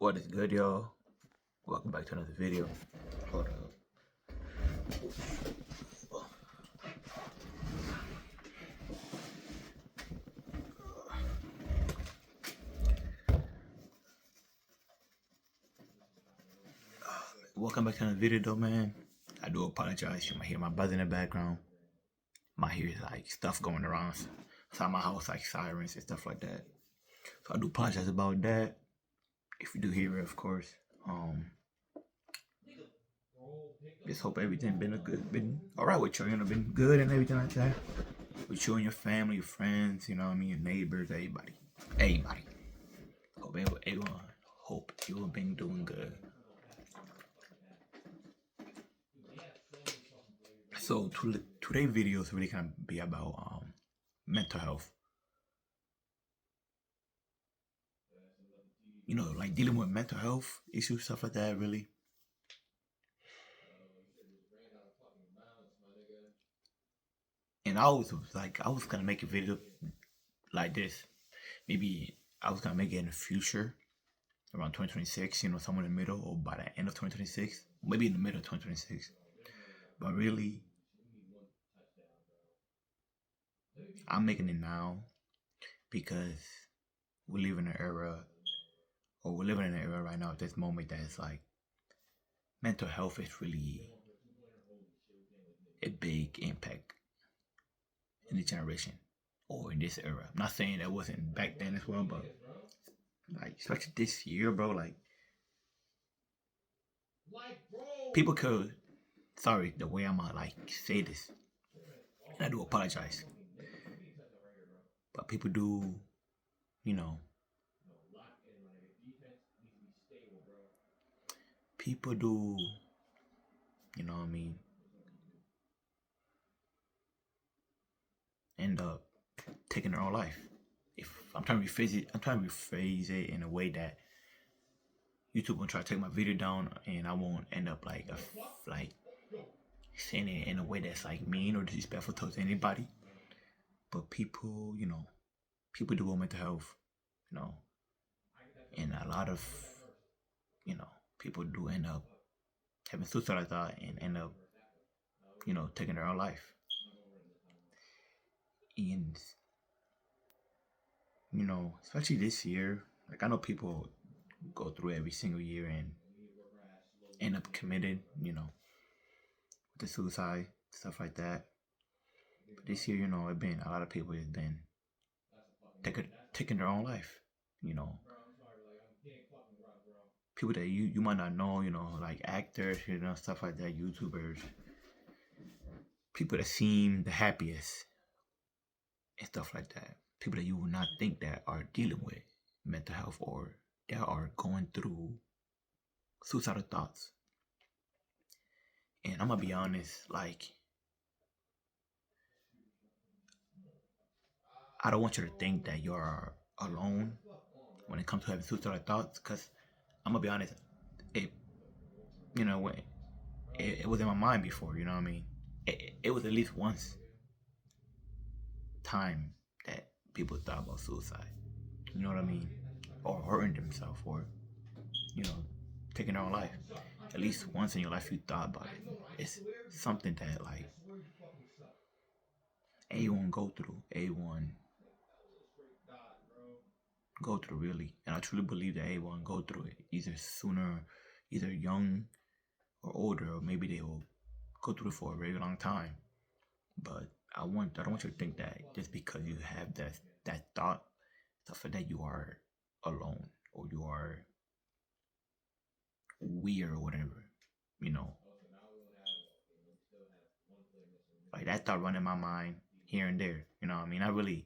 What is good, y'all? Welcome back to another video. Hold up. Welcome back to another video, though, man. I do apologize. You might hear my brother in the background. Might hear like stuff going around inside my house, like sirens and stuff like that. So I do apologize about that. If you do hear it, of course. Just hope everything been alright with you. Been good and everything like that. With you and your family, your friends, you know what I mean, your neighbors, everybody. Hope everyone been doing good. So today's video is really gonna be about mental health. You know, like dealing with mental health issues, stuff like that, really. And I was gonna make a video like this. Maybe I was gonna make it in the future, around 2026, you know, somewhere in the middle or by the end of 2026, maybe in the middle of 2026. But really, I'm making it now because we're living in an era right now at this moment that is like mental health is really a big impact in the generation or in this era. I'm not saying that wasn't back then as well, but like especially this year, bro, like people could, sorry the way I'm gonna like say this, and I do apologize, but people do, you know, people do, you know what I mean, end up taking their own life. If I'm trying to rephrase it in a way that YouTube will try to take my video down, and I won't end up like saying it in a way that's like mean or disrespectful towards anybody. But people, you know, people do with mental health, you know, and a lot of, you know, people do end up having suicidal thought and end up, you know, taking their own life. And you know, especially this year, like I know people go through every single year and end up committed, you know, the suicide, stuff like that. But this year, you know, it been a lot of people has been taking their own life, you know. People that you might not know, you know, like actors, you know, stuff like that, YouTubers, people that seem the happiest and stuff like that. People that you would not think that are dealing with mental health or that are going through suicidal thoughts. And I'm gonna be honest, like I don't want you to think that you're alone when it comes to having suicidal thoughts, because I'm gonna be honest, it, you know, it was in my mind before, you know what I mean? It was at least once time that people thought about suicide, you know what I mean? Or hurting themselves, or, you know, taking their own life. At least once in your life you thought about it. It's something that like anyone go through really. And I truly believe that everyone go through it, either sooner, either young or older, or maybe they will go through it for a very long time. But I don't want you to think that just because you have that thought, stuff like that, you are alone or you are weird or whatever. You know, like that thought running my mind here and there. You know what I mean? I really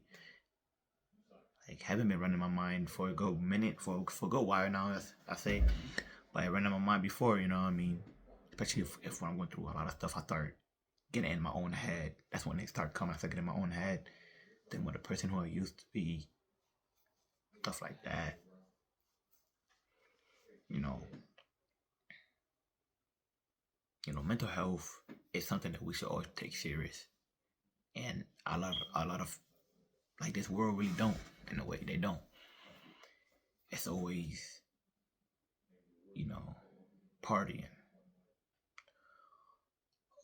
like haven't been running my mind for a good minute, for a good while now. I say, but it ran in my mind before. You know what I mean? Especially if when I'm going through a lot of stuff, I start getting in my own head. That's when they start coming. I start getting in my own head. Then with the person who I used to be, stuff like that. You know, mental health is something that we should always take serious. And a lot of like this world really don't. In a way, they don't. It's always partying,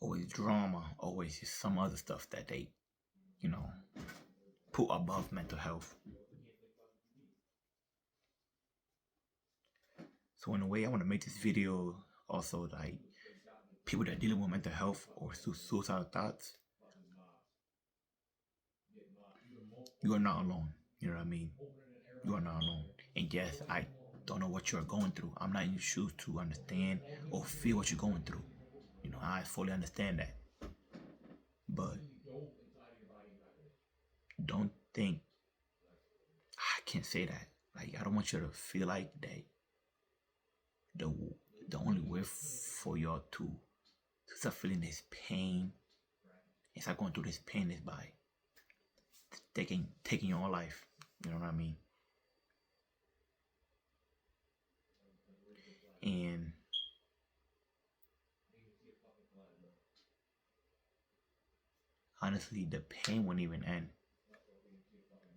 always drama, always just some other stuff that they, you know, put above mental health. So in a way, I want to make this video also like people that are dealing with mental health or suicidal thoughts. You are not alone. You know what I mean? You are not alone. And yes, I don't know what you're going through. I'm not in your shoes to understand or feel what you're going through. You know, I fully understand that. But don't think I can't say that. Like I don't want you to feel like that the the only way for y'all to start feeling this pain and start going through this pain is by taking your own life. You know what I mean? And honestly, the pain won't even end.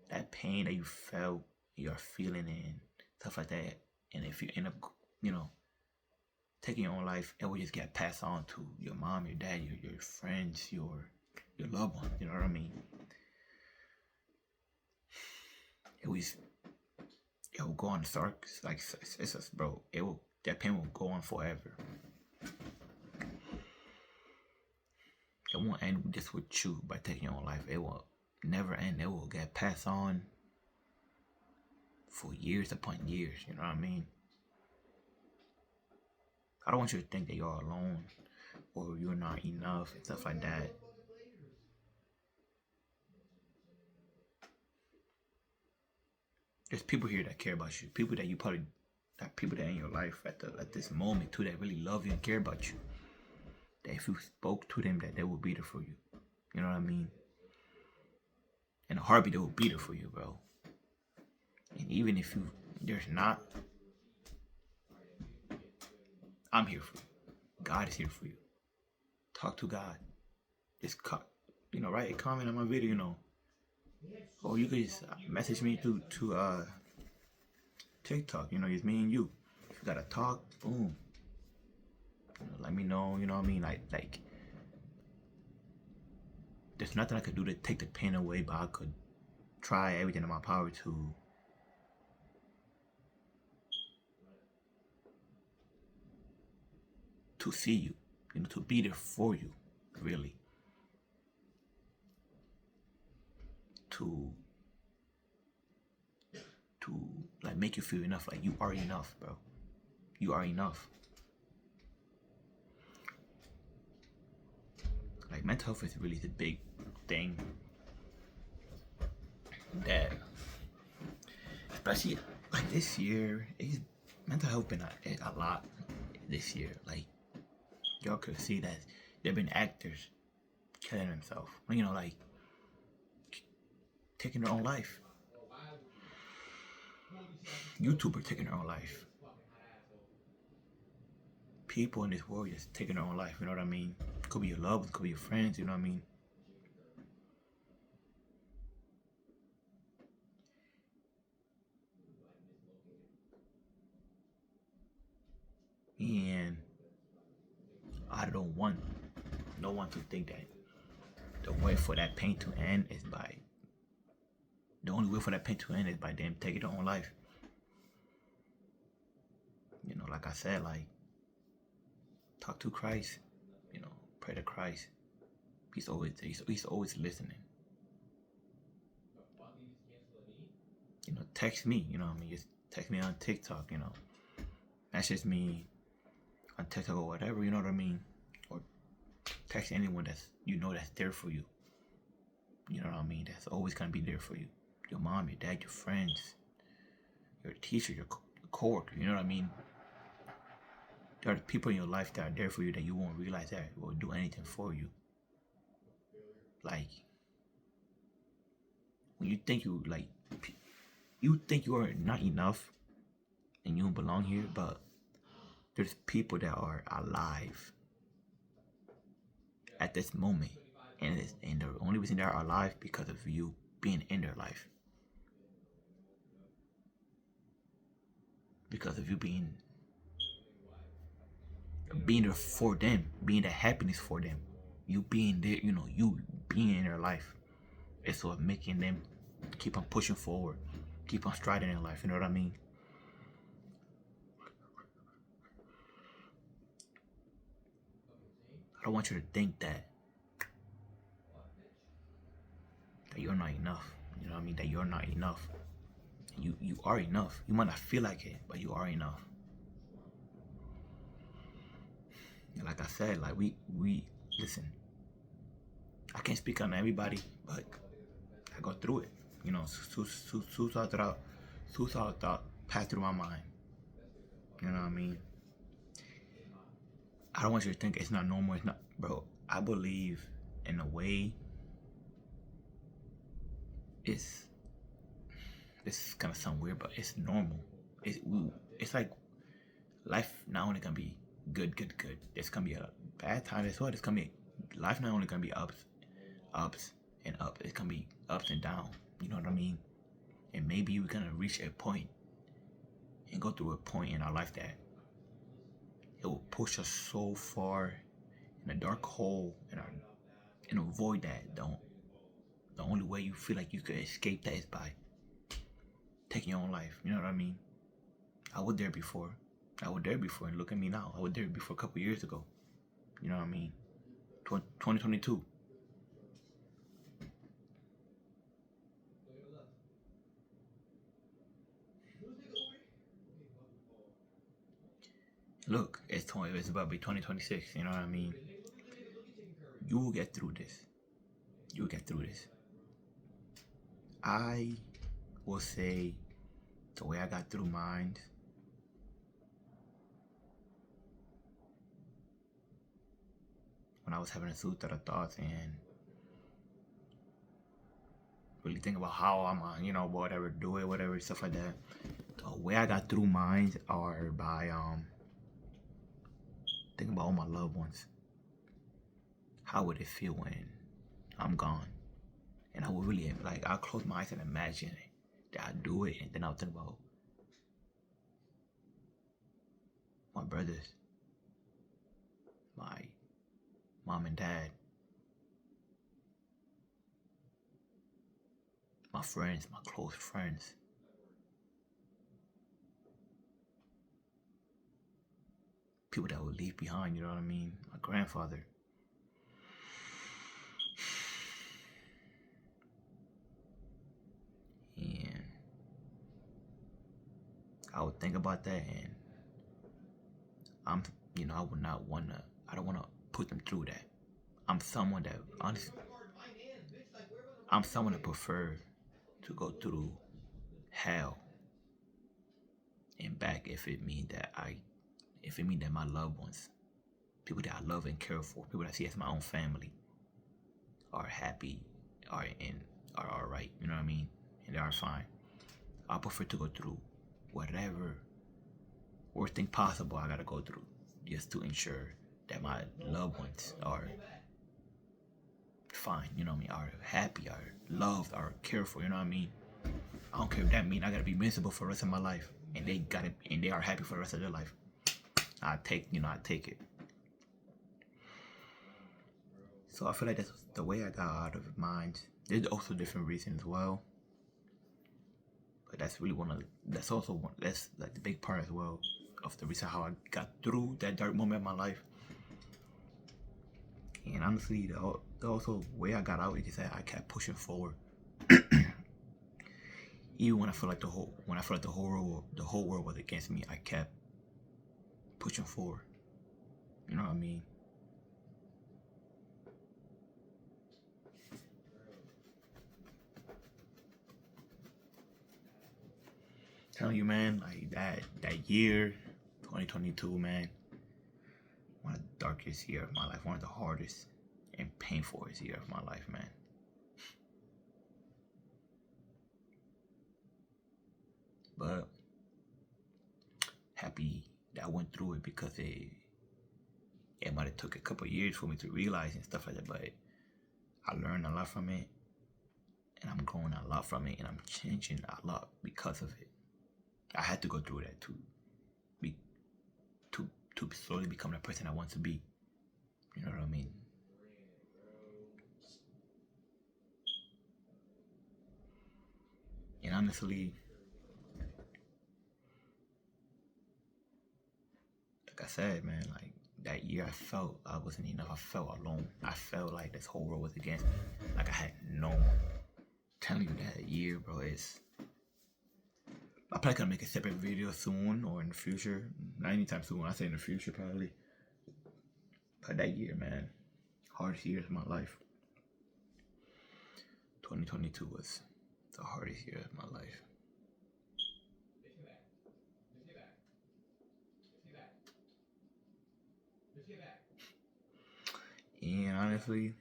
That pain that you felt, you're feeling, and stuff like that. And if you end up, you know, taking your own life, it will just get passed on to your mom, your dad, your friends, your loved ones. You know what I mean? It will go on start like it's just, bro. That pain will go on forever. It won't end just with you by taking your own life. It will never end. It will get passed on for years upon years. You know what I mean? I don't want you to think that you're alone or you're not enough and stuff like that. There's people here that care about you. People that you probably, that people that are in your life at this moment too that really love you and care about you. That if you spoke to them, that they will be there for you. You know what I mean? In a heartbeat, they will be there for you, bro. And even if there's not, I'm here for you. God is here for you. Talk to God. Just write a comment on my video, or you could just message me to TikTok. It's me and you. If you gotta talk, boom. Let me know. You know what I mean? Like, there's nothing I could do to take the pain away, but I could try everything in my power to see you, to be there for you, really. To like make you feel enough, like you are enough, bro. You are enough. Like mental health is really the big thing that, especially like this year, mental health been a lot this year. Like y'all could see that there been actors killing themselves. Like taking their own life. YouTubers taking their own life. People in this world just taking their own life. You know what I mean? Could be your loved ones, could be your friends. You know what I mean? And I don't want no one to think that the way for that pain to end is by them taking their own life. Like I said, like talk to Christ. Pray to Christ. He's always listening. Text me. Just text me on TikTok. Message me on TikTok or whatever. You know what I mean? Or text anyone that's there for you. You know what I mean? That's always gonna be there for you. Your mom, your dad, your friends, your teacher, your coworker. You know what I mean? There are people in your life that are there for you that you won't realize that will do anything for you. Like when you think you are not enough and you don't belong here, but there's people that are alive at this moment, and the only reason they are alive because of you being in their life, because of you being being there for them, being the happiness for them, you being there, you being in their life. It's what making them keep on pushing forward, keep on striding in life. You know what I mean? I don't want you to think that you're not enough. You know what I mean? That you're not enough. You are enough. You might not feel like it, but you are enough. And like I said, like we listen. I can't speak on everybody, but I go through it. Suicide thought passed through my mind. You know what I mean? I don't want you to think it's not normal. It's not, bro. I believe in a way. It's this is gonna sound weird, but it's normal. It's like life not only gonna be good. It's gonna be a bad time as well. It's gonna be life not only gonna be ups and up. It's gonna be ups and down. You know what I mean? And maybe we're gonna reach a point and go through a point in our life that it will push us so far in a dark hole and avoid that. The only way you feel like you could escape that is by taking your own life. You know what I mean? I was there before. And look at me now. I was there before a couple years ago. You know what I mean? 2022. Look, it's about to be 2026. You know what I mean? You will get through this. I will say the way I got through mine. When I was having a suicidal thoughts and really think about how I'm whatever, do it, whatever, stuff like that. The way I got through mine are by thinking about all my loved ones. How would it feel when I'm gone? And I would really, I'll close my eyes and imagine that I do it, and then I'll think about my brothers, my mom and dad, my friends, my close friends. People that would leave behind, you know what I mean? My grandfather. And I would think about that, and I would not wanna, I don't wanna put them through that. I'm someone that, honestly, I'm someone that prefer to go through hell and back if it means that my loved ones, people that I love and care for, people that I see as my own family, are happy, are alright, you know what I mean? And they are fine. I prefer to go through whatever worst thing possible I gotta go through just to ensure that my loved ones are fine, you know what I mean, are happy, are loved, are cared for, you know what I mean? I don't care if that means I gotta be miserable for the rest of my life and they are happy for the rest of their life. I take it. So I feel like that's the way I got out of mind. There's also different reasons as well. But that's really that's like the big part as well of the reason how I got through that dark moment in my life. And honestly, the also way I got out is that I kept pushing forward. Even when I felt like the whole world was against me, I kept pushing forward. You know what I mean? Telling you, man, like that year, 2022, man, one of the darkest years of my life, one of the hardest and painful years of my life, man. But happy that I went through it because it might have took a couple of years for me to realize and stuff like that, but I learned a lot from it, and I'm growing a lot from it, and I'm changing a lot because of it. I had to go through that to slowly become the person I want to be. You know what I mean? And honestly, like I said, man, like that year I felt I wasn't enough. I felt alone. I felt like this whole world was against me. Like I had no one. Telling you that year, bro, is I'm probably gonna make a separate video soon or in the future. Not anytime soon. I say in the future probably. But that year, man, hardest year of my life. 2022 was the hardest year of my life. And honestly,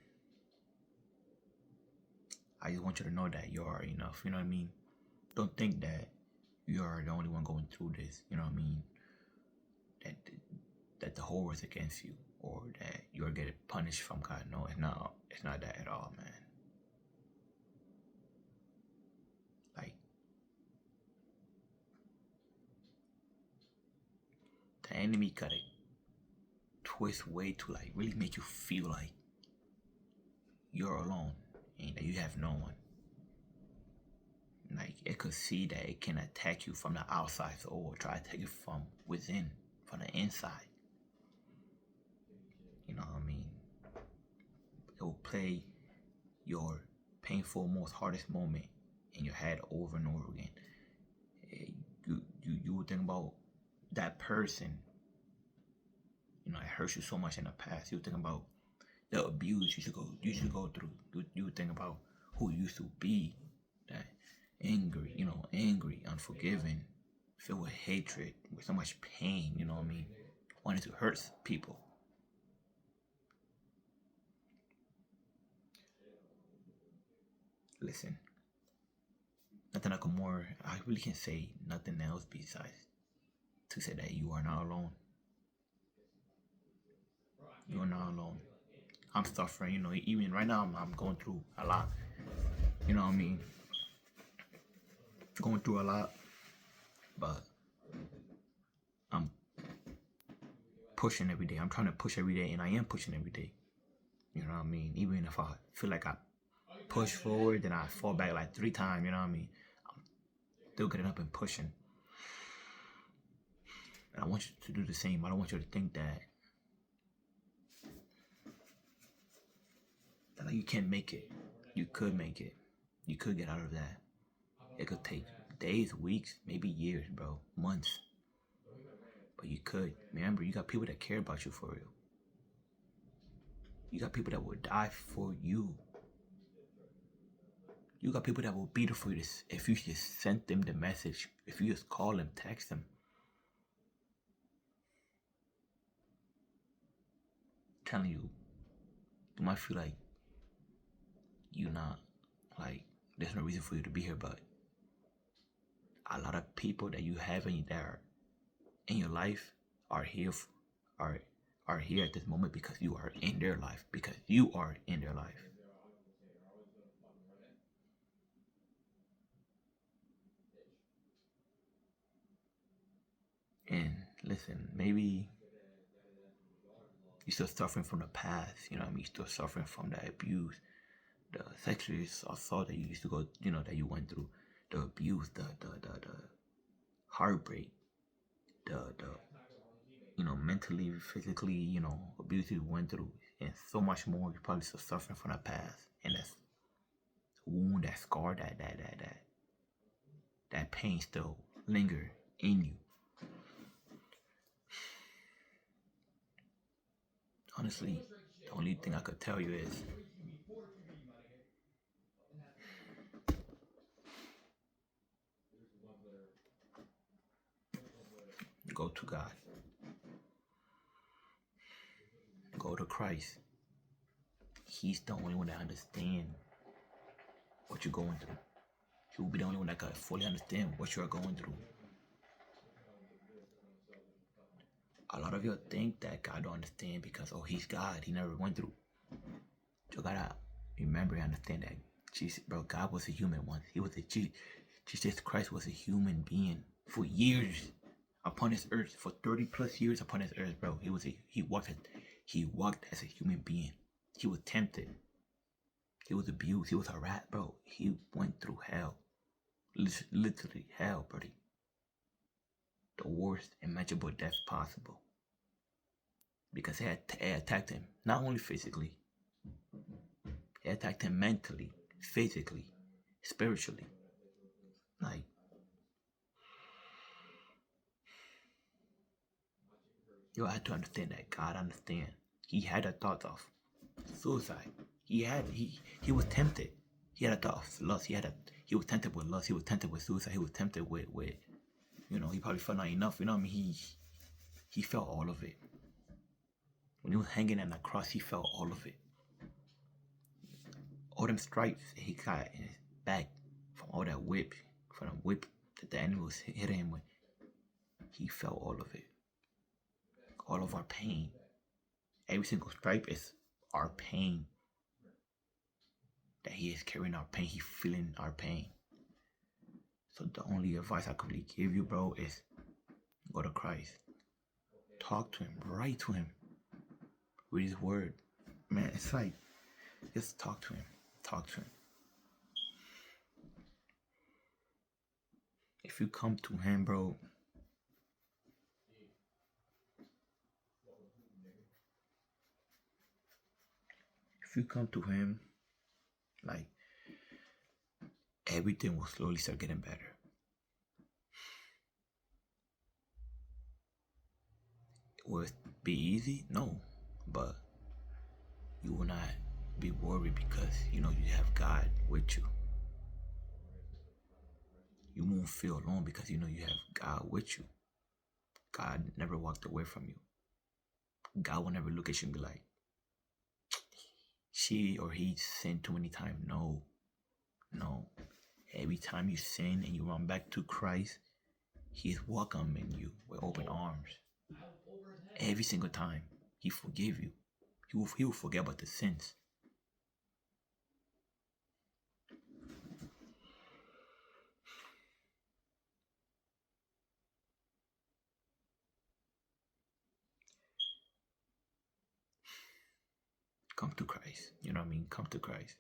I just want you to know that you are enough. You know what I mean? Don't think that you are the only one going through this. You know what I mean? That the whole world's against you, or that you're getting punished from God. No, it's not. It's not that at all, man. Like the enemy gotta twist way to like really make you feel like you're alone and that you have no one. Like it could see that it can attack you from the outside or try to take it from within, from the inside. You know what I mean? It will play your painful, most hardest moment in your head over and over again. You would think about that person. You know, it hurts you so much in the past. You would think about the abuse you should go through. You would think about who you used to be, that angry, unforgiving, filled with hatred, with so much pain, you know what I mean? Wanting to hurt people. Listen, I really can say nothing else besides to say that you are not alone. You are not alone. I'm suffering, you know, even right now I'm going through a lot. You know what I mean? Going through a lot, but I'm pushing every day. I'm trying to push every day, and I am pushing every day. You know what I mean? Even if I feel like I push forward, then I fall back like 3 times. You know what I mean? I'm still getting up and pushing. And I want you to do the same. I don't want you to think that like you can't make it. You could make it. You could get out of that. It could take days, weeks, maybe years, bro, months. But you could. Remember, you got people that care about you for real. You got people that will die for you. You got people that will be there for you if you just send them the message. If you just call them, text them. I'm telling you, you might feel like you're not, like, there's no reason for you to be here, but a lot of people that you have in your life are here at this moment because you are in their life. Because you are in their life. And listen, maybe you're still suffering from the past, you know what I mean? You're still suffering from the abuse, the sexual assault that you used to go, you know, that you went through, the abuse, the heartbreak, the you know, mentally, physically, you know, abuse you went through, and so much more. You're probably still suffering from the past, and that's wound, that scar, that pain still linger in you. Honestly, the only thing I could tell you is go to God. Go to Christ. He's the only one that understands what you're going through. He will be the only one that can fully understand what you're going through. A lot of you think that God don't understand because, oh, he's God. He never went through. You gotta remember and understand that God was a human once. Jesus Christ was a human being for years upon this earth for 30 plus years upon this earth, bro. He walked as a human being. He was tempted. He was abused. He was harassed, bro. He went through hell. Literally hell, buddy. The worst imaginable death possible. Because it attacked him, not only physically, it attacked him mentally, physically, spiritually. Like, you have to understand that God understand. He had a thought of suicide. He was tempted. He had a thought of lust. He was tempted with lust. He was tempted with suicide. He was tempted with he probably felt not enough. You know what I mean? He felt all of it. When he was hanging on the cross, he felt all of it. All them stripes he got in his back from all that whip, from the whip that the enemy was hitting him with. He felt all of it. All of our pain. Every single stripe is our pain. That he is carrying our pain. He's feeling our pain. So the only advice I could really give you, bro, is go to Christ. Talk to him. Write to him. Read his word. Man, it's like, just talk to him. Talk to him. If you come to him, bro, if you come to him, like, everything will slowly start getting better. Will it be easy? No. But you will not be worried because you know you have God with you. You won't feel alone because you know you have God with you. God never walked away from you. God will never look at you and be like, she or he sinned too many times. No. Every time you sin and you run back to Christ, he is welcoming you with open arms. Every single time, he forgive you. He will forget about the sins. Come to Christ. You know what I mean? Come to Christ.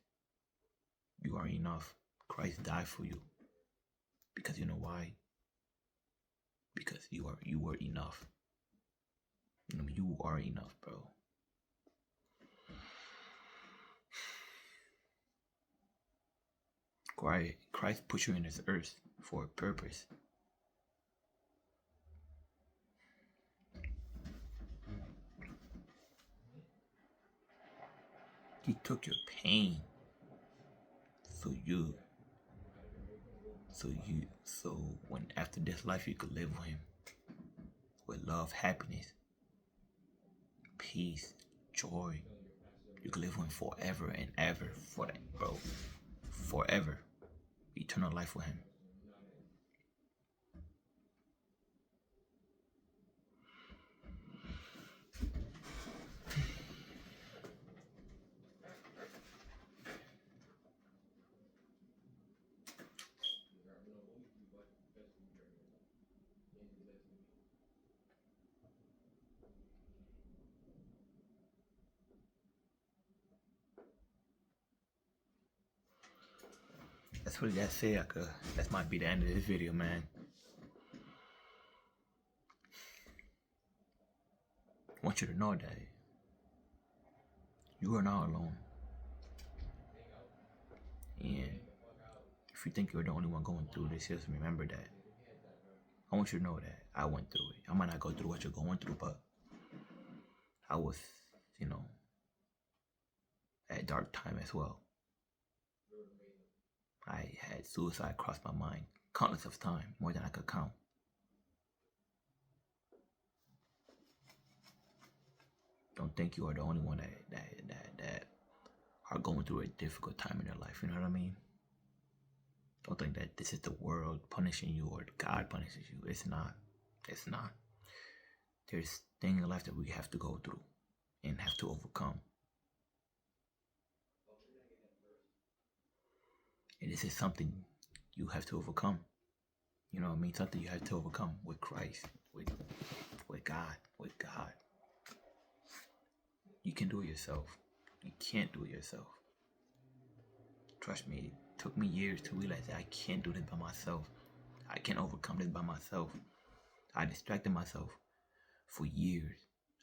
You are enough. Christ died for you. Because you know why? Because you were enough. You know, you are enough, bro. Christ put you in this earth for a purpose. He took your pain so when after this life you could live with him with love, happiness, peace, joy. You could live with him forever and ever for that, bro. Forever. Eternal life with him. That's really that say. That might be the end of this video, man. I want you to know that you are not alone. And if you think you're the only one going through this, just remember that. I want you to know that I went through it. I might not go through what you're going through, but I was, at a dark time as well. I had suicide cross my mind countless of times, more than I could count. Don't think you are the only one that are going through a difficult time in their life. You know what I mean? Don't think that this is the world punishing you or God punishes you. It's not. It's not. There's things in life that we have to go through and have to overcome. And this is something you have to overcome. You know what I mean? Something you have to overcome with Christ, with With God. With God. You can do it yourself. You can't do it yourself. Trust me, it took me years to realize that I can't do this by myself. I can't overcome this by myself. I distracted myself for years.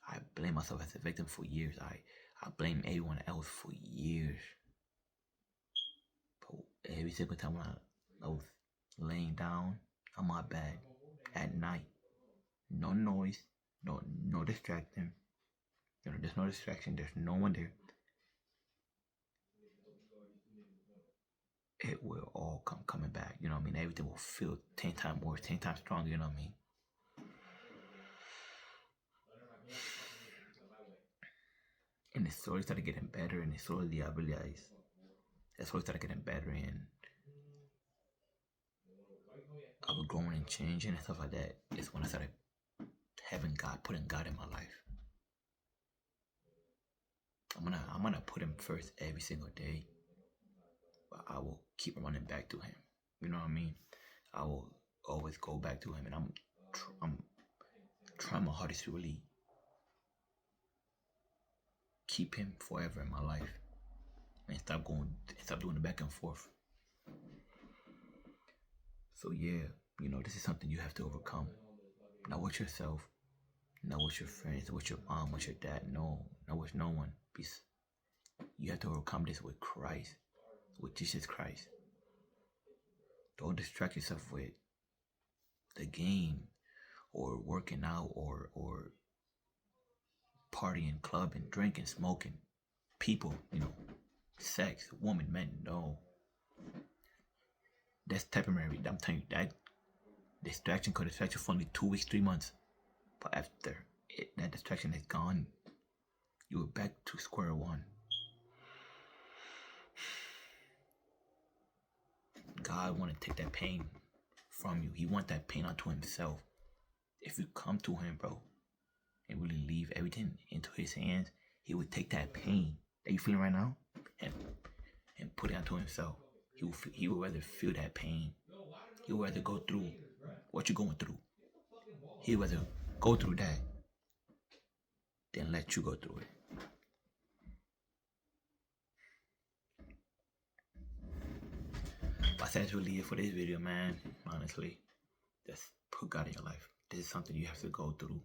I blame myself as a victim for years. I blame everyone else for years. But every single time when I was laying down on my bed at night, no noise, no distraction. There's no distraction. There's no one there. It will all coming back. You know what I mean? Everything will feel 10 times worse, 10 times stronger. You know what I mean? And it slowly started getting better, and it slowly I realized it slowly started getting better, and I was growing and changing and stuff like that. It's when I started having God, putting God in my life. I'm gonna put Him first every single day, but I will keep running back to Him. You know what I mean? I will always go back to Him, and I'm trying my hardest to really keep Him forever in my life, and stop doing the back and forth. So yeah, this is something you have to overcome. Not with yourself, not with your friends, with your mom, with your dad. No, not with no one. You have to overcome this with Christ, with Jesus Christ. Don't distract yourself with the game or working out or partying, clubbing, drinking, smoking, people, sex, woman, men. No. That's temporary. I'm telling you, that distraction could distract you for only 2 weeks, 3 months. But after that distraction is gone, you are back to square one. God want to take that pain from you. He want that pain onto Himself. If you come to Him, bro, and really leave everything into His hands, He would take that pain that you feeling right now and put it onto Himself. He would rather feel that pain. He would rather go through what you're going through. He would rather go through that than let you go through it. But that's really it for this video, man. Honestly, just put God in your life. This is something you have to go through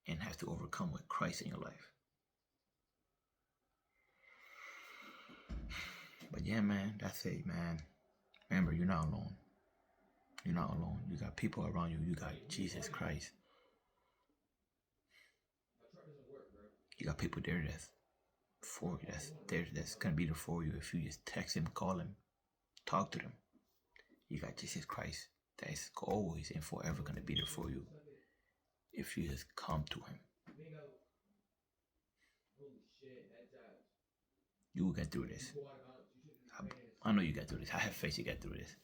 and have to overcome with Christ in your life. But yeah, man, that's it, man. Remember, you're not alone. You're not alone. You got people around you. You got Jesus Christ. You got people there that's for you. That's gonna be there for you if you just text Him, call Him, talk to them. You got Jesus Christ that is always and forever gonna be there for you if you just come to Him. You will get through this. I know you get through this. I have faith you get through this.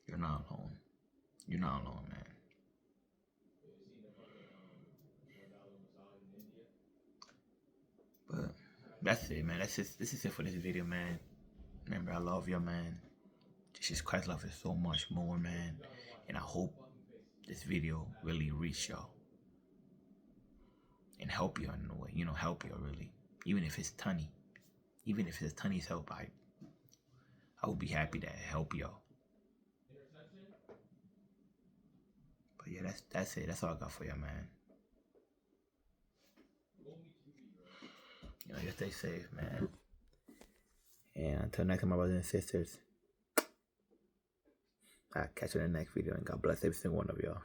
You're not alone. You're not alone, man. But that's it, man. This is it for this video, man. Remember, I love you, man. Jesus Christ loves you so much more, man. And I hope this video really reach y'all and help you in a way. Help you really. Even if it's tiny. Even if it's tiny help, I would be happy to help y'all. But yeah, that's it. That's all I got for y'all, man. You stay safe, man. And until next time, my brothers and sisters, I'll catch you in the next video. And God bless every single one of y'all.